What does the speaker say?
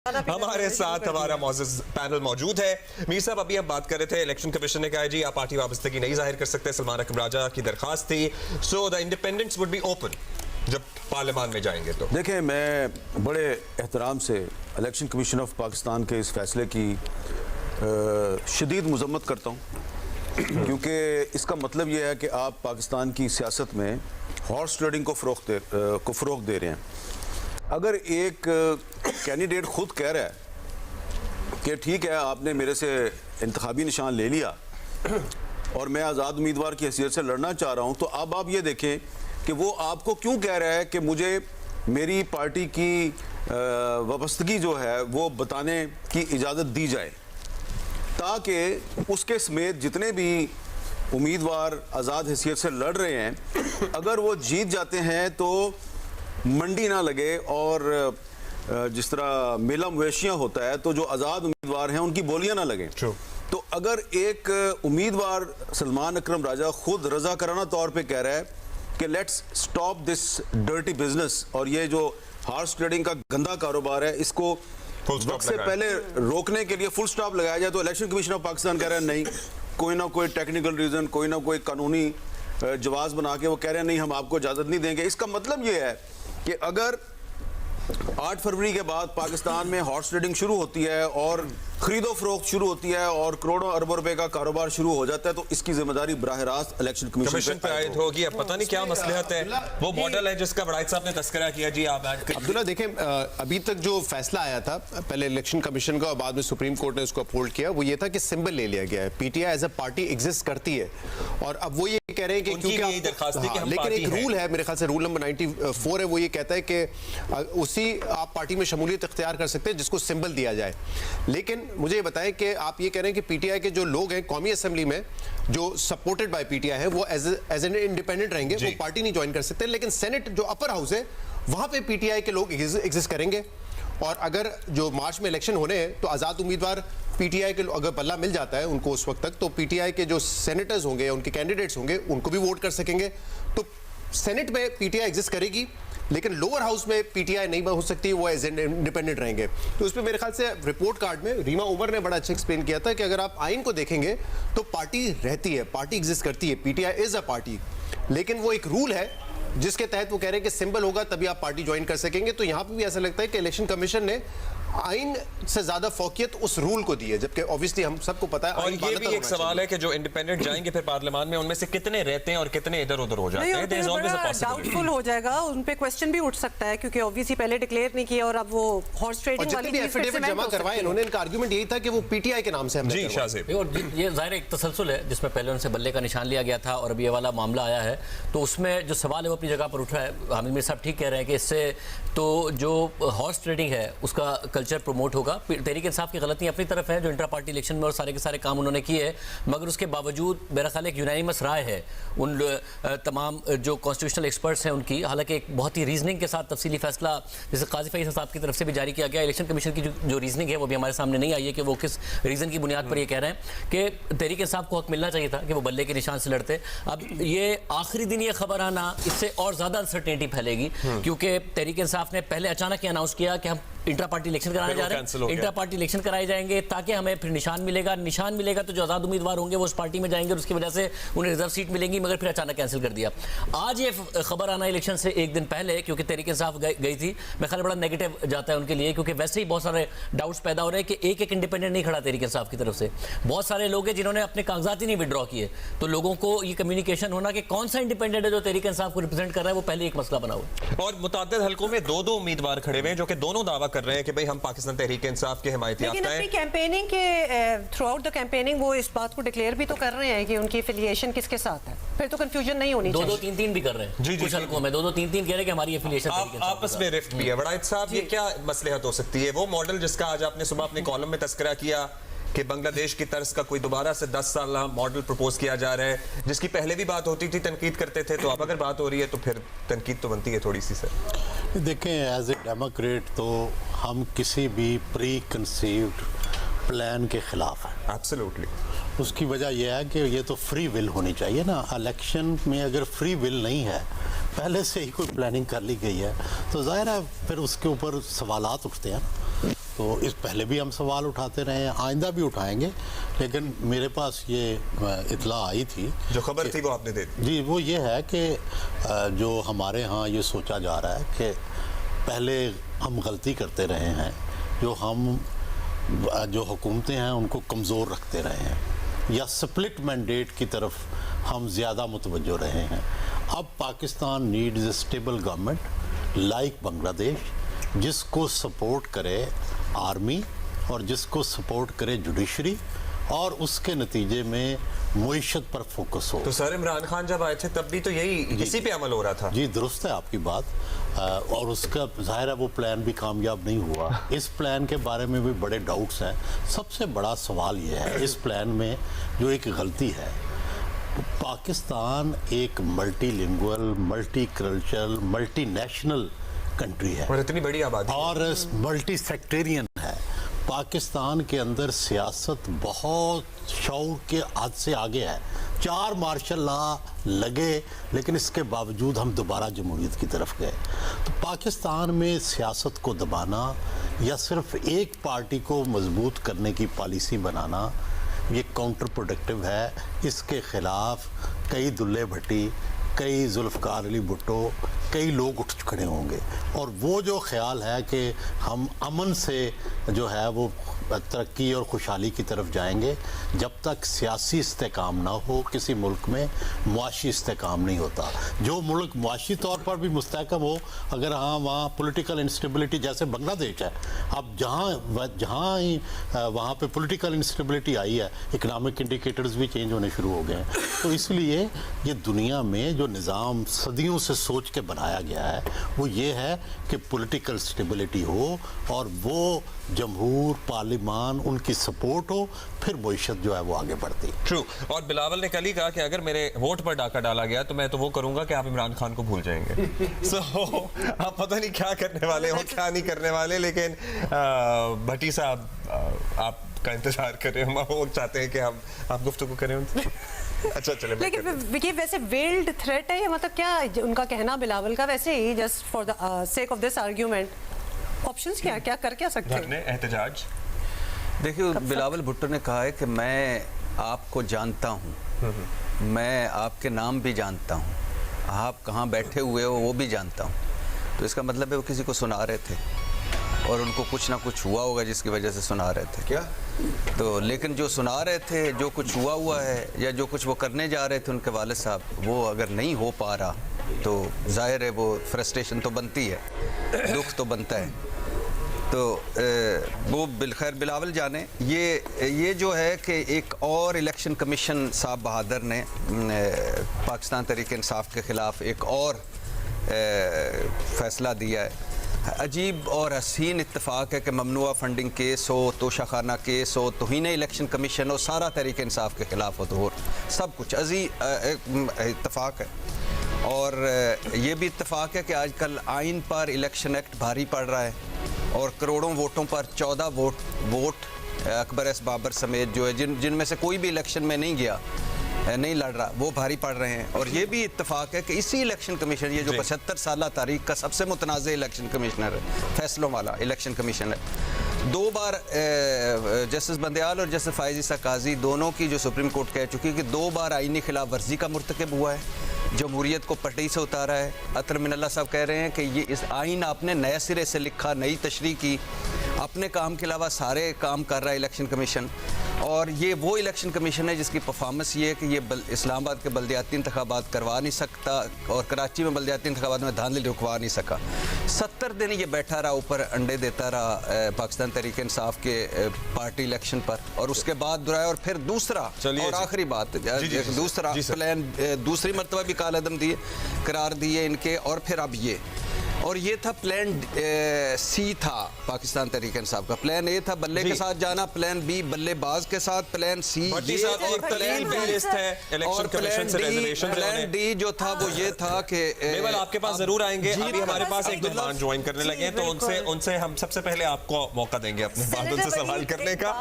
हमारे साथ हमारा मौजूद पैनल मौजूद है। मीर साहब, अभी हम बात कर रहे थे, इलेक्शन कमीशन ने कहा जी आप पार्टी वाबस्तगी नहीं जाहिर कर सकते, सलमान अकरम राजा की दरखास्त थी, so the independents would be open जब पार्लियामान में जाएंगे। तो देखें, मैं बड़े एहतराम से इलेक्शन कमीशन ऑफ पाकिस्तान के इस फैसले की शदीद मजम्मत करता हूँ, क्योंकि इसका मतलब यह है कि आप पाकिस्तान की सियासत में हॉर्स ट्रेडिंग को फ़रोग़ दे रहे हैं। अगर एक कैंडिडेट खुद कह रहा है कि ठीक है आपने मेरे से इंतखाबी निशान ले लिया और मैं आज़ाद उम्मीदवार की हैसियत से लड़ना चाह रहा हूं, तो अब आप ये देखें कि वो आपको क्यों कह रहा है कि मुझे मेरी पार्टी की वाबस्तगी जो है वो बताने की इजाज़त दी जाए, ताकि उसके समेत जितने भी उम्मीदवार आज़ाद हैसियत से लड़ रहे हैं, अगर वो जीत जाते हैं तो मंडी ना लगे और जिस तरह मेला मवेशियाँ होता है तो जो आज़ाद उम्मीदवार हैं उनकी बोलियां ना लगें। तो अगर एक उम्मीदवार सलमान अकरम राजा खुद रज़ाकाराना तौर पे कह रहा है कि let's stop this dirty business और ये जो हॉर्स ट्रेडिंग का गंदा कारोबार है इसको वक्त से पहले रोकने के लिए फुल स्टॉप लगाया जाए, तो इलेक्शन कमीशन ऑफ पाकिस्तान कह रहा है नहीं, कोई ना कोई टेक्निकल रीज़न, कोई ना कोई कानूनी जवाब बना के वो कह रहे हैं नहीं हम आपको इजाज़त नहीं देंगे। इसका मतलब ये है कि अगर 8 फरवरी के बाद पाकिस्तान में हॉर्स ट्रेडिंग शुरू होती है और खरीदो फरोख्त शुरू होती है और करोड़ों अरबों रुपए का कारोबार शुरू हो जाता है, तो इसकी जिम्मेदारी बराह रास्त इलेक्शन कमीशन पे आयद होगी। अब पता नहीं क्या मसलहत है, वो मॉडल है जिसका बड़ाई साहब ने तस्करा किया। जी आप अब्दुल्ला देखें, अभी तक जो फैसला आया था पहले इलेक्शन कमीशन का और बाद में सुप्रीम कोर्ट ने उसको अपहोल्ड किया, वो ये था कि सिंबल ले लिया गया है। PTI as a party exist करती है और अब वो ये कह रहे हैं कि क्योंकि लेकिन एक रूल है, मेरे ख्याल से रूल नंबर 94 है, वो ये कहता है कि उसी आप पार्टी में शमूलियत इख्तियार कर सकते हैं जिसको सिंबल दिया जाए। लेकिन मुझे ये बताएं कि आप ये कह रहे हैं कि पीटीआई के जो लोग हैं कौमी असेंबली में जो सपोर्टेड बाय पीटीआई है वो एज एन इंडिपेंडेंट रहेंगे, वो पार्टी नहीं ज्वाइन कर सकते। लेकिन सेनेट जो अपर हाउस है वहां पे पीटीआई के लोग एग्जिस्ट करेंगे और अगर जो मार्च में इलेक्शन होने हैं तो आज़ाद उम्मीदवार पीटीआई के अगर बल्ला मिल जाता है उनको उस वक्त तक, तो पीटीआई के जो सेनेटर्स होंगे या उनके कैंडिडेट्स होंगे उनको भी वोट कर सकेंगे। तो सेनेट में पीटीआई एग्जिस्ट करेगी लेकिन लोअर हाउस में पीटीआई नहीं हो सकती, वो एज इंडिपेंडेंट रहेंगे। तो उस पर मेरे ख्याल से रिपोर्ट कार्ड में रीमा उमर ने बड़ा अच्छा एक्सप्लेन किया था कि अगर आप आइन को देखेंगे तो पार्टी रहती है, पार्टी एग्जिस्ट करती है, पीटीआई इज अ पार्टी, लेकिन वो एक रूल है जिसके तहत वो कह रहे हैं कि सिंबल होगा तभी आप पार्टी ज्वाइन कर सकेंगे। तो यहाँ पे भी ऐसा लगता है कि इलेक्शन कमीशन ने आइन से ज्यादा फौकियत उस रूल को दी है, जबकि ऑब्वियसली हम सबको पता है। और ये भी एक सवाल है कि जो इंडिपेंडेंट जाएंगे फिर पार्लियामान में, उनमें से कितने रहते हैं और कितने इधर उधर हो जाते हैं, डाउटफुल हो जाएगा, उन पे क्वेश्चन भी उठ सकता है क्योंकि ऑब्वियसली पहले डिक्लेयर नहीं किया और अब वो हॉर्स ट्रेडिंग वाली एफिडेविट जमा करवाए इन्होंने, इनका आर्गुमेंट यही था कि वो पीटीआई के नाम से हमने। जी शाहज़ेब, और ये जाहिर एक तसलसल है जिसमें पहले उनसे बल्ले का निशान लिया गया था और अब ये वाला मामला आया है, तो उसमें जो सवाल है वो अपनी जगह पर उठ रहा है। हामिद मीर साहब ठीक कह रहे हैं कि इससे तो जो हॉर्स ट्रेडिंग है उसका कल्चर प्रमोट होगा। तहरीक इंसाफ की गलती अपनी तरफ है जो इंट्रा पार्टी इलेक्शन में और सारे के सारे काम उन्होंने किए हैं, मगर उसके बावजूद मेरा ख्याल एक यूनानिमस राय है उन तमाम जो कॉन्स्टिट्यूशनल एक्सपर्ट्स हैं उनकी, हालांकि एक बहुत ही रीजनिंग के साथ तफसीली फैसला जैसे काजी फैसल साहब की तरफ से भी जारी किया गया। इलेक्शन कमीशन की जो रीजनिंग है वो भी हमारे सामने नहीं आई है कि वो किस रीज़न की बुनियाद पर ये कह रहे हैं कि तहरीक इंसाफ को हक मिलना चाहिए था कि वो बल्ले के निशान से लड़ते। अब ये आखिरी दिन ये खबर आना इससे और ज़्यादा अनसर्टेनिटी फैलेगी, क्योंकि तहरीक इंसाफ ने पहले अचानक अनाउंस किया कि हम इंट्रा पार्टी इलेक्शन कराने जा रहे हैं, इंट्रा पार्टी इलेक्शन कराए जाएंगे ताकि हमें फिर निशान मिलेगा तो जो आज़ाद उम्मीदवार होंगे वो उस पार्टी में जाएंगे और उसकी वजह से उन्हें रिजर्व सीट मिलेंगी, मगर फिर अचानक कैंसिल कर दिया। आज ये खबर आना इलेक्शन से एक दिन पहले, क्योंकि तहरीक इंसाफ गई थी, मैं ख्याल बड़ा नेगेटिव जाता है उनके लिए, क्योंकि वैसे ही बहुत सारे डाउट्स पैदा हो रहे हैं कि एक इंडिपेंडेंट नहीं खड़ा तहरीक इंसाफ की तरफ से, बहुत सारे लोग हैं जिन्होंने अपने कागजात ही नहीं विड्रॉ किए। तो लोगों को ये कम्युनिकेशन होना कि कौन सा इंडिपेंडेंट है जो तहरीक इंसाफ को रिप्रेजेंट कर रहा है वो पहले एक मसला बना हुआ। और मुतअद्दिद हलकों में दो उम्मीदवार खड़े हुए हैं जो कि दोनों दावा कर रहे हैं कि भाई हम पाकिस्तान तहरीक इंसाफ के हिमायती याफ्ता हैं। लेकिन अपनी कैंपेनिंग के थ्रू आउट द कैंपेनिंग वो इस बात को डिक्लेयर भी तो कर रहे हैं कि उनकी एफिलिएशन किसके साथ है, फिर तो कंफ्यूजन नहीं होनी चाहिए। 2-2-3-3 भी कर रहे हैं कुछ हलकों में, 2-2-3-3 कह रहे हैं कि हमारी एफिलिएशन आपस में रिफ्ट भी है। वड़ाइद साहब, ये क्या मसलहत हो सकती है? वो मॉडल जिसका आज आपने सुबह अपने कॉलम में तस्करा किया कि बांग्लादेश की तर्ज का कोई दोबारा से 10 साल मॉडल प्रपोज किया जा रहा है, जिसकी पहले भी बात होती थी, तनकीद करते थे, तो अब अगर बात हो रही है तो फिर तनकीद तो बनती है थोड़ी सी। सर देखें, एज ए डेमोक्रेट तो हम किसी भी प्री कंसीव्ड प्लान के खिलाफ है। एब्सोल्युटली। उसकी वजह यह है कि ये तो फ्री विल होनी चाहिए ना। इलेक्शन में अगर फ्री विल नहीं है, पहले से ही कोई प्लानिंग कर ली गई है, तो जाहिर है फिर उसके ऊपर सवालात उठते हैं। तो इस पहले भी हम सवाल उठाते रहे हैं, आइंदा भी उठाएंगे, लेकिन मेरे पास ये इतला आई थी, जो खबर थी वो आपने दे दी। जी, वो ये है कि जो हमारे यहाँ ये सोचा जा रहा है कि पहले हम गलती करते रहे हैं, जो हुकूमतें हैं उनको कमज़ोर रखते रहे हैं, या स्प्लिट मैंडेट की तरफ हम ज़्यादा मुतवज्जो रहे हैं। अब Pakistan needs a stable government like Bangladesh, जिसको सपोर्ट करे आर्मी और जिसको सपोर्ट करे जुडिशरी, और उसके नतीजे में मुईशत पर फोकस हो। तो सर इमरान खान जब आए थे तब भी तो यही इसी पे अमल हो रहा था। जी दुरुस्त है आपकी बात, और उसका ज़ाहिर है वो प्लान भी कामयाब नहीं हुआ। इस प्लान के बारे में भी बड़े डाउट्स हैं। सबसे बड़ा सवाल ये है इस प्लान में जो एक गलती है, पाकिस्तान एक multilingual, multi cultural, multi national country है और इतनी बड़ी आबादी और मल्टी सेक्टेरियन है। पाकिस्तान के अंदर सियासत बहुत शौर के हद से आगे है। 4 मार्शल लॉ लगे, लेकिन इसके बावजूद हम दोबारा जमहूरियत की तरफ गए। तो पाकिस्तान में सियासत को दबाना या सिर्फ एक पार्टी को मजबूत करने की पॉलिसी बनाना, ये काउंटर प्रोडक्टिव है। इसके खिलाफ कई दुल्ले भट्टी, कई जुल्फ़कार अली भुट्टो, कई लोग उठ खड़े होंगे। और वो जो ख्याल है कि हम अमन से जो है वो तरक्की और खुशहाली की तरफ जाएंगे, जब तक सियासी इस्तेकाम ना हो किसी मुल्क में, मुआशी इस्तेकाम नहीं होता। जो मुल्क मुआशी तौर पर भी मुस्तहकम हो, अगर हाँ वहाँ पॉलिटिकल इंस्टेबिलिटी, जैसे बांग्लादेश है, अब जहाँ ही वहाँ पे पॉलिटिकल इंस्टेबिलिटी आई है, इकनॉमिक इंडिकेटर्स भी चेंज होने शुरू हो गए हैं। तो इसलिए ये दुनिया में जो निज़ाम सदियों से सोच के बनाया गया है वो ये है कि पॉलिटिकल स्टेबिलिटी हो और वो जमहूर, पार्लिमान उनकी सपोर्ट हो, फिर मुईशत जो है वो आगे बढ़ती। ट्रू। और बिलावल ने कल ही कहा कि अगर मेरे वोट पर डाका डाला गया तो मैं तो वो करूंगा कि आप इमरान खान को भूल जाएंगे। आप पता नहीं क्या करने वाले हो, क्या नहीं करने वाले, लेकिन भट्टी साहब आपका इंतजार कर रहे हैं। वो चाहते हैं कि आप गुफ्तगू करें उनसे। अच्छा चले। लेकिन ये वैसे वेल्ड थ्रेट है, मतलब क्या उनका कहना बिलावल का, वैसे ही just for the sake of this argument, options क्या कर क्या सकते हैं? एहतजाज। देखिए, बिलावल भुट्टो ने कहा है कि मैं आपको जानता हूँ, मैं आपके नाम भी जानता हूँ, आप कहाँ बैठे हुए हो वो भी जानता हूँ। तो इसका मतलब है वो किसी को सुना रहे थे और उनको कुछ ना कुछ हुआ होगा जिसकी वजह से सुना रहे थे। क्या तो लेकिन जो सुना रहे थे, जो कुछ हुआ है या जो कुछ वो करने जा रहे थे उनके वालिद साहब, वो अगर नहीं हो पा रहा तो जाहिर है वो फ्रस्ट्रेशन तो बनती है, दुख तो बनता है। तो वो बिलखैर बिलावल जाने। ये जो है कि एक और इलेक्शन कमीशन साहब बहादुर ने पाकिस्तान तहरीक इंसाफ के ख़िलाफ़ एक और फैसला दिया है। अजीब और हसीन इत्तेफाक है कि ममनुआ फंडिंग केस हो, तोशाखाना केस हो, तौहीन इलेक्शन कमीशन हो, सारा तहरीक इंसाफ के ख़िलाफ़ हो, तो सब कुछ इत्तेफाक है। और ये भी इत्तेफाक है कि आजकल आइन पर इलेक्शन एक्ट भारी पड़ रहा है और करोड़ों वोटों पर 14 वोट अकबर एस बाबर समेत जो है जिनमें से कोई भी इलेक्शन में नहीं गया, नहीं लड़ रहा, वो भारी पड़ रहे हैं। और ये भी इत्तेफाक है कि इसी इलेक्शन कमीशन, ये जो 75 साल तारीख का सबसे मुतनाज़ इलेक्शन कमिश्नर है, फैसलों वाला इलेक्शन कमीशन है, 2 बार जस्टिस बंदयाल और जस्टिस फाइज़ ईसा काजी दोनों की जो सुप्रीम कोर्ट कह चुकी है कि 2 बार आईनी खिलाफ वर्जी का मुर्तकब हुआ है, जमहूरियत को पटड़ी से उतारा है। अतर मिनल्ला साहब कह रहे हैं कि ये इस आइन आपने नए सिरे से लिखा, नई तशरीह की, अपने काम के अलावा सारे काम कर रहा है इलेक्शन कमीशन। और ये वो इलेक्शन कमीशन है जिसकी परफॉर्मेंस ये है कि ये इस्लामाबाद के बल्दियाती इंतखाबात करवा नहीं सकता और कराची में बल्दियाती इंतखाबात में धांधली रुकवा नहीं सका। 70 दिन ये बैठा रहा, ऊपर अंडे देता रहा पाकिस्तान तहरीक इंसाफ के पार्टी इलेक्शन पर, और उसके बाद दुराया। और फिर दूसरा और आखिरी बात, दूसरा प्लान, दूसरी मरतबा भी कालअदम दिए करार दिए इनके, और फिर अब ये, और ये था प्लान सी था पाकिस्तान तहरीक इंसाफ का। प्लान ए था बल्ले के साथ जाना, प्लान बी बल्लेबाज के साथ, प्लान सी और प्लान डी जो था वो ये था कि आपके पास जरूर आएंगे। अभी हमारे पास एक मेहमान ज्वाइन करने लगे हैं, तो उनसे हम सबसे पहले आपको मौका देंगे अपने बाद उनसे सवाल करने का।